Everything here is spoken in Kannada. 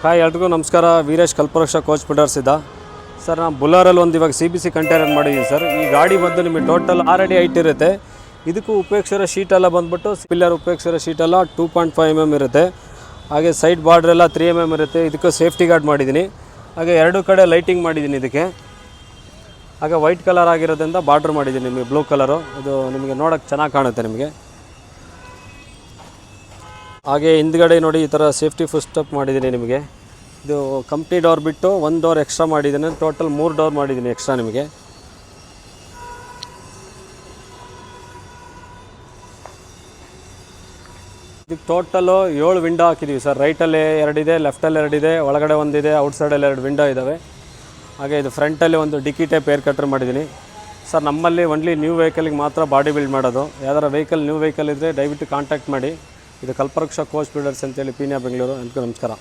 ಹಾಯ್ ಎಲ್ರಿಗೂ ನಮಸ್ಕಾರ. ವೀರೇಶ್ ಕಲ್ಪವೃಕ್ಷ ಕೋಚ್ ಬಿಲ್ಡರ್ಸ್ ಇದ್ದ ಸರ್. ನಾನು ಬುಲರಲ್ಲಿ ಒಂದು ಇವಾಗ CBC ಕಂಟೈನರ್ ಮಾಡಿದ್ದೀನಿ ಸರ್. ಈ ಗಾಡಿ ಬಂದು ನಿಮಗೆ ಟೋಟಲ್ 6 ಅಡಿ ಹೈಟ್ ಇರುತ್ತೆ. ಇದಕ್ಕೂ ಉಪಯೋಗಿಸಿರೋ ಶೀಟೆಲ್ಲ ಬಂದುಬಿಟ್ಟು ಪಿಲ್ಲರ್ ಉಪಯೋಗಿಸಿರೋ ಶೀಟೆಲ್ಲ 2.5 mm ಇರುತ್ತೆ. ಹಾಗೆ ಸೈಡ್ ಬಾರ್ಡ್ರ್ ಎಲ್ಲ 3 mm ಇರುತ್ತೆ. ಇದಕ್ಕೂ ಸೇಫ್ಟಿ ಗಾರ್ಡ್ ಮಾಡಿದ್ದೀನಿ. ಹಾಗೆ 2 ಕಡೆ ಲೈಟಿಂಗ್ ಮಾಡಿದ್ದೀನಿ ಇದಕ್ಕೆ. ಹಾಗೆ ವೈಟ್ ಕಲರ್ ಆಗಿರೋದ್ರಿಂದ ಬಾರ್ಡ್ರ್ ಮಾಡಿದ್ದೀನಿ ನಿಮಗೆ ಬ್ಲೂ ಕಲರು. ಇದು ನಿಮಗೆ ನೋಡೋಕ್ಕೆ ಚೆನ್ನಾಗಿ ಕಾಣುತ್ತೆ ನಿಮಗೆ. ಹಾಗೆ ಹಿಂದ್ಗಡೆ ನೋಡಿ ಈ ಥರ ಸೇಫ್ಟಿ ಫುಲ್ ಸ್ಟೆಪ್ ಮಾಡಿದ್ದೀನಿ ನಿಮಗೆ. ಇದು ಕಂಪ್ನಿ ಡೋರ್ ಬಿಟ್ಟು 1 ಡೋರ್ ಎಕ್ಸ್ಟ್ರಾ ಮಾಡಿದ್ದೀನಿ. ಟೋಟಲ್ 3 ಡೋರ್ ಮಾಡಿದ್ದೀನಿ ಎಕ್ಸ್ಟ್ರಾ ನಿಮಗೆ. ಇದಕ್ಕೆ ಟೋಟಲು 7 ವಿಂಡೋ ಹಾಕಿದ್ದೀವಿ ಸರ್. ರೈಟಲ್ಲಿ 2 ಇದೆ, ಲೆಫ್ಟಲ್ಲಿ 2 ಇದೆ, ಒಳಗಡೆ ಒಂದಿದೆ, ಔಟ್ಸೈಡಲ್ಲಿ 2 ವಿಂಡೋ ಇದ್ದಾವೆ. ಹಾಗೆ ಇದು ಫ್ರಂಟಲ್ಲಿ ಒಂದು ಡಿಕ್ಕಿ ಟೈಪ್ ಏರ್ ಕಟ್ರ್ ಮಾಡಿದ್ದೀನಿ ಸರ್. ನಮ್ಮಲ್ಲಿ ಒನ್ಲಿ ನ್ಯೂ ವೆಹಿಕಲ್ಗೆ ಮಾತ್ರ ಬಾಡಿ ಬಿಲ್ಡ್ ಮಾಡೋದು. ಯಾವ್ದಾರ ನ್ಯೂ ವೆಹಿಕಲ್ ಇದ್ದರೆ ದಯವಿಟ್ಟು ಕಾಂಟ್ಯಾಕ್ಟ್ ಮಾಡಿ. ಇದು ಕಲ್ಪವೃಕ್ಷ ಕೋಚ್ ಬಿಲ್ಡರ್ಸ್ ಅಂತೇಳಿ ಪೀಣ್ಯ ಬೆಂಗಳೂರು. ಎಲ್ಲರಿಗೂ ನಮಸ್ಕಾರ.